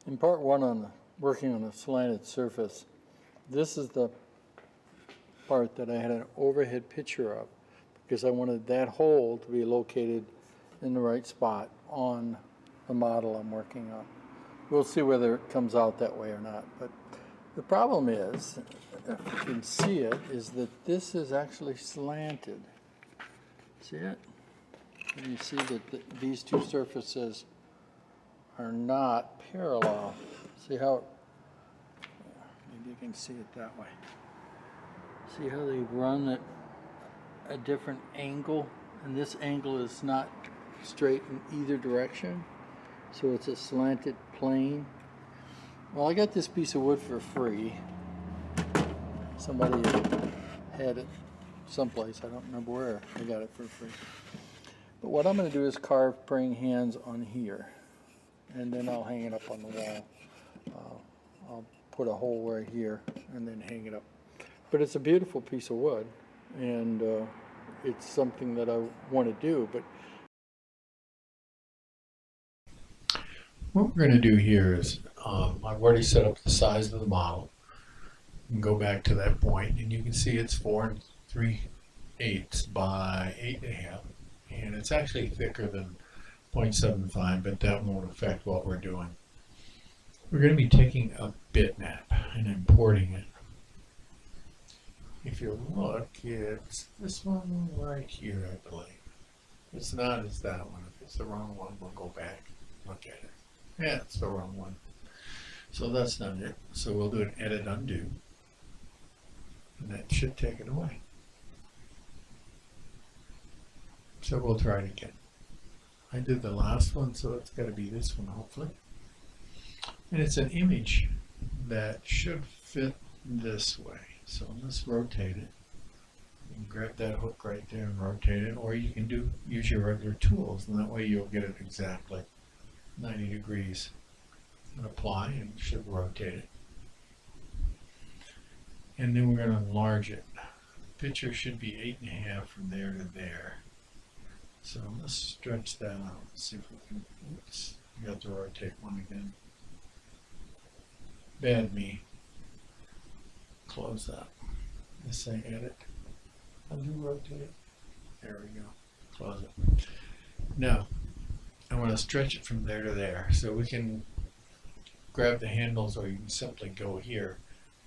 In part one on working on a slanted surface, this is the part that I had an overhead picture of because I wanted that hole to be located in the right spot on the model I'm working on. We'll see whether it comes out that way or not. But the problem is, if you can see it, is that this is actually slanted. See it? And you see that these two surfaces are not parallel. See how, maybe you can see it that way. See how they run at a different angle? And this angle is not straight in either direction. So it's a slanted plane. Well, I got this piece of wood for free. Somebody had it someplace, I don't remember where I got it for free. But what I'm going to do is carve praying hands on here, and then I'll hang it up on the wall. I'll put a hole right here and then hang it up. But it's a beautiful piece of wood, and it's something that I want to do. But what we're going to do here is, I've already set up the size of the model. You can go back to that point, and you can see it's 4 3/8 by 8.5, and it's actually thicker than 0.75, but that won't affect what we're doing. We're going to be taking a bitmap and importing it. If you look, it's this one right here, I believe. It's not as that one. If it's the wrong one, we'll go back and look at it. Yeah, it's the wrong one. So that's not it. So we'll do an edit undo, and that should take it away. So we'll try it again. I did the last one, so it's got to be this one, hopefully. And it's an image that should fit this way. So let's rotate it. You can grab that hook right there and rotate it, or you can use your regular tools, and that way you'll get it exactly 90 degrees. And apply, and you should rotate it. And then we're going to enlarge it. The picture should be 8.5 from there to there. So let's stretch that out. Let's see if we can. Oops, you got to rotate one again. Bad me. Close that. Let's say edit. Undo rotate. There we go. Close it. Now, I want to stretch it from there to there. So we can grab the handles, or you can simply go here.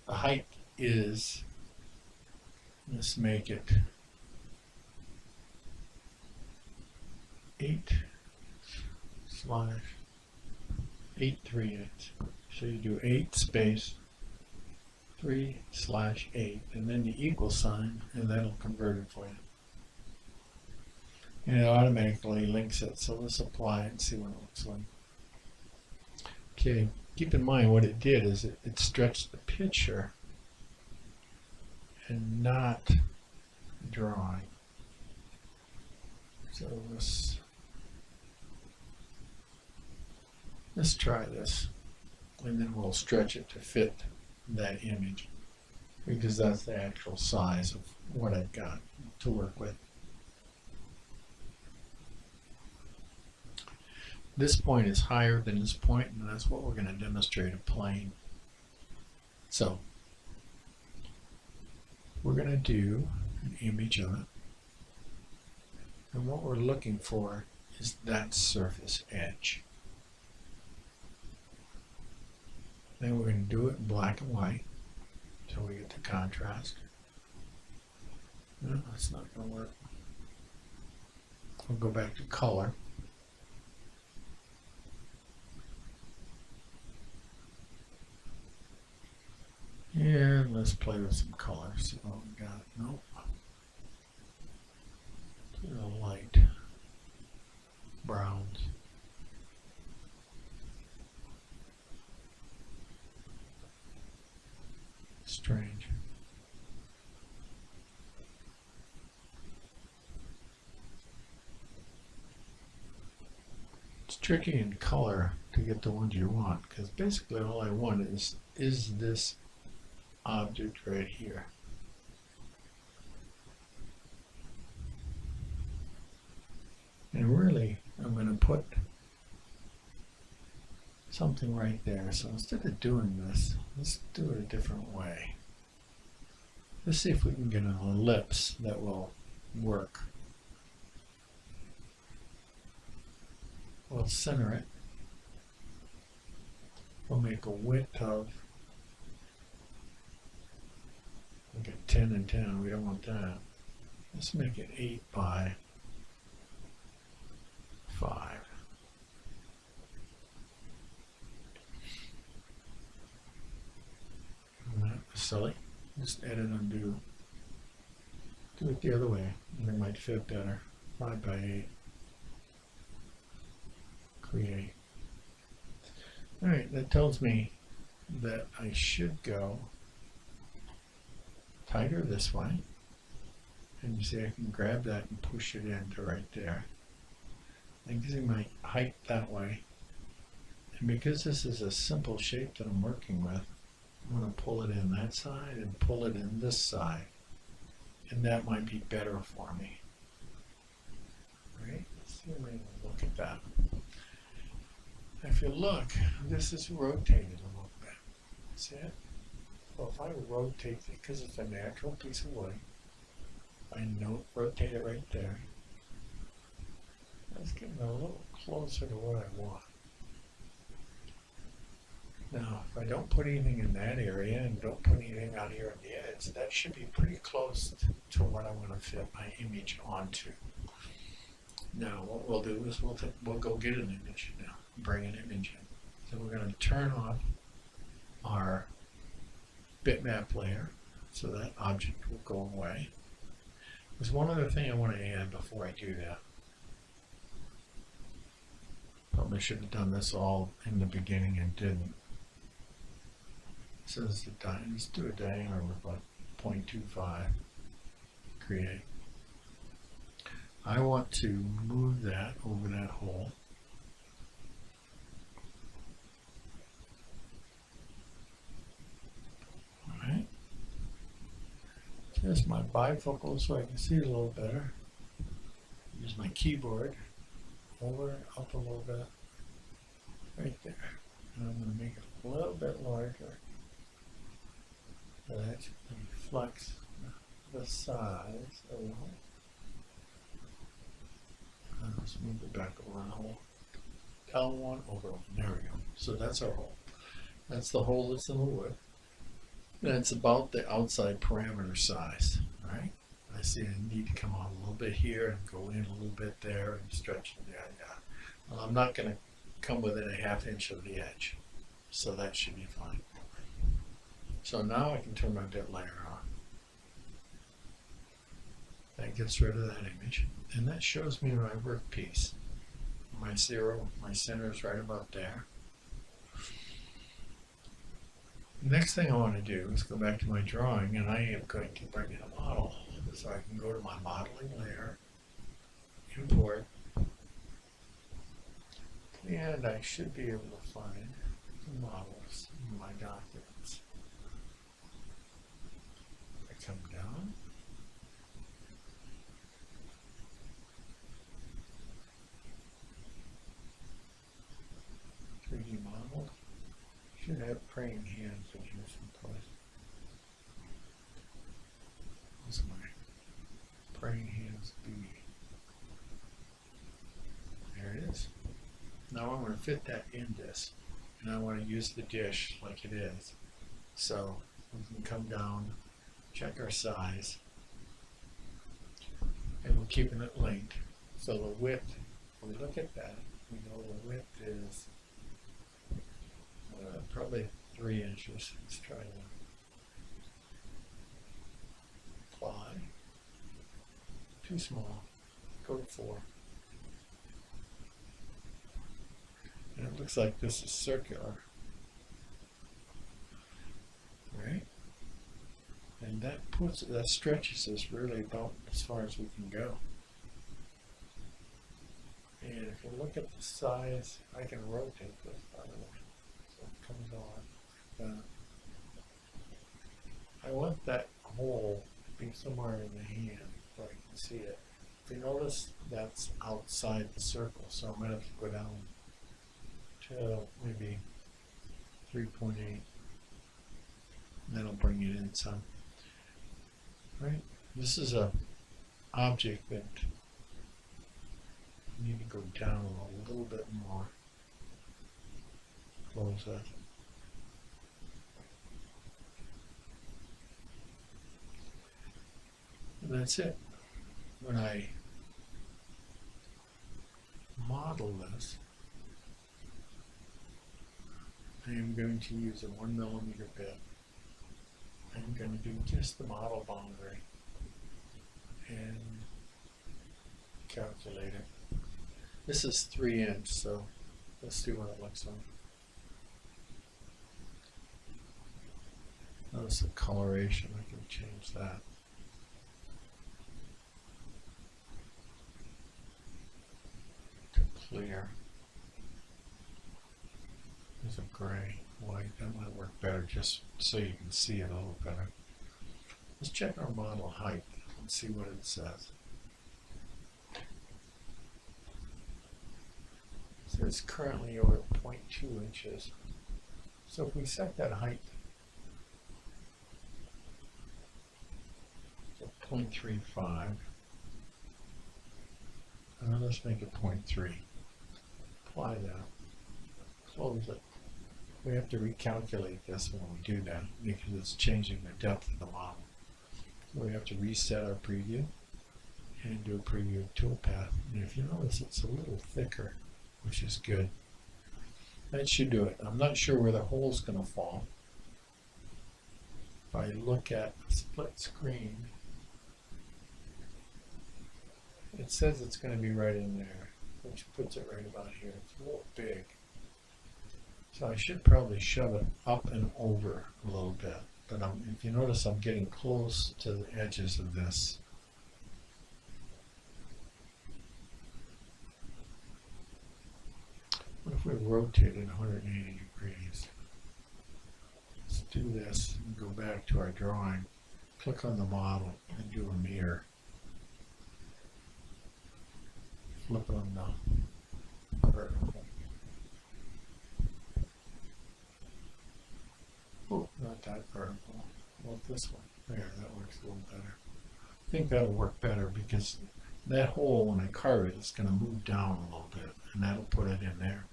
The height is, let's make it 8/838. So you do 8 space 3/8, and then the equal sign, and that'll convert it for you. And it automatically links it. So let's apply it and see what it looks like. Okay, keep in mind what it did is it stretched the picture and not the drawing. So let's try this, and then we'll stretch it to fit that image, because that's the actual size of what I've got to work with. This point is higher than this point, and that's what we're going to demonstrate a plane. So we're going to do an image of it, and what we're looking for is that surface edge. Then we're going to do it in black and white until we get the contrast. No, that's not going to work. We'll go back to color. And let's play with some colors. See what we got. Nope. A light browns. Strange. It's tricky in color to get the ones you want, because basically all I want is this object right here. And really, I'm going to put something right there. So instead of doing this, let's do it a different way. Let's see if we can get an ellipse that will work. We'll center it. We'll make a width of like a 10 and 10. We don't want that. Let's make it 8 by 5. That was silly. Just edit undo. Do it the other way, and it might fit better. 5 by 8. Create. Alright, that tells me that I should go tighter this way. And you see I can grab that and push it into right there. And gives me my height that way. And because this is a simple shape that I'm working with, I'm going to pull it in that side and pull it in this side. And that might be better for me. Right? Let's see if we can look at that. If you look, this is rotated a little bit. See it? Well, if I rotate it, because it's a natural piece of wood, I rotate it right there. That's getting a little closer to what I want. Now, if I don't put anything in that area and don't put anything out here on the edge, that should be pretty close to what I want to fit my image onto. Now, what we'll do is we'll go get an image now, bring an image in. So we're going to turn off our bitmap layer so that object will go away. There's one other thing I want to add before I do that. Probably should have done this all in the beginning and didn't. So let's do a diameter with like 0.25. Create. I want to move that over that hole. Alright. Here's my bifocal so I can see it a little better. Use my keyboard. Over, up a little bit. Right there. And I'm going to make it a little bit larger. That reflects the size of the hole. Let's move it back over the hole. L1 over. There we go. So that's our hole. That's the hole that's in the wood. And it's about the outside parameter size. Right? I see I need to come out a little bit here and go in a little bit there and stretch it there. Yeah. Well, I'm not going to come within a 1/2 inch of the edge. So that should be fine. So now I can turn my bit layer on. That gets rid of that image. And that shows me my workpiece. My zero, my center is right about there. Next thing I want to do is go back to my drawing, and I am going to bring in a model. So I can go to my modeling layer, import, and I should be able to find the models in my documents. I come down. Model should have praying hands in here someplace. What's my praying hands be? There it is. Now I'm going to fit that in this, and I want to use the dish like it is. So we can come down, check our size, and we're keeping it linked. So the width, when we look at that, we know the width is probably 3 inches. Let's try to apply. Too small. Go to 4. And it looks like this is circular. Right? And that stretches us really about as far as we can go. And if you look at the size, I can rotate this, by the way. So it comes on. I want that hole to be somewhere in the hand where I can see it. If you notice, that's outside the circle, so I'm going to have to go down to maybe 3.8. That'll bring it in some. Right? This is a object that you need to go down a little bit more. Close that. And that's it. When I model this, I am going to use a 1mm bit. I'm going to do just the model boundary and calculate it. This is 3 inch, so let's see what it looks like. Notice the coloration, I can change that. To clear. There's a gray, white, that might work better just so you can see it a little better. Let's check our model height and see what it says. It says currently you're at 0.2 inches. So if we set that height to 0.35, and let's make it 0.3. Apply that. Close it. We have to recalculate this when we do that because it's changing the depth of the model. So we have to reset our preview and do a preview toolpath. And if you notice, it's a little thicker, which is good. That should do it. I'm not sure where the hole's going to fall. If I look at the split screen, it says it's going to be right in there, which puts it right about here. It's a little big. So I should probably shove it up and over a little bit. But if you notice, I'm getting close to the edges of this. What if we rotate it 180 degrees? Let's do this and go back to our drawing. Click on the model and do a mirror. Flip on the vertical. Oh, not that vertical. Well, this one. There, that works a little better. I think that'll work better because that hole, when I carve it, it's going to move down a little bit, and that'll put it in there.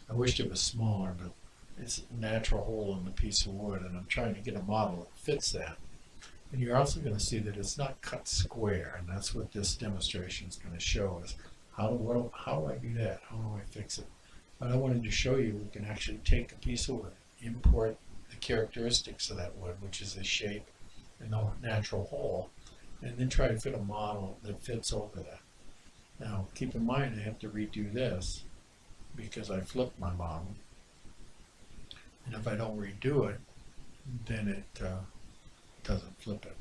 I wished it was smaller, but it's a natural hole in the piece of wood, and I'm trying to get a model that fits that. And you're also going to see that it's not cut square, and that's what this demonstration is going to show us. How do I do that? How do I fix it? But I wanted to show you we can actually take a piece of wood, import the characteristics of that wood, which is the shape and the natural hole, and then try to fit a model that fits over that. Now, keep in mind I have to redo this because I flipped my model, and if I don't redo it, then it doesn't flip it.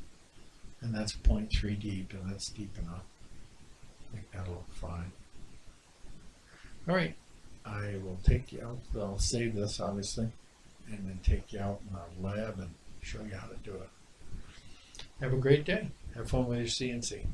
And that's 0.3 deep, and that's deep enough. I think that'll look fine. All right, I will take you out. I'll save this, obviously, and then take you out in our lab and show you how to do it. Have a great day. Have fun with your CNC.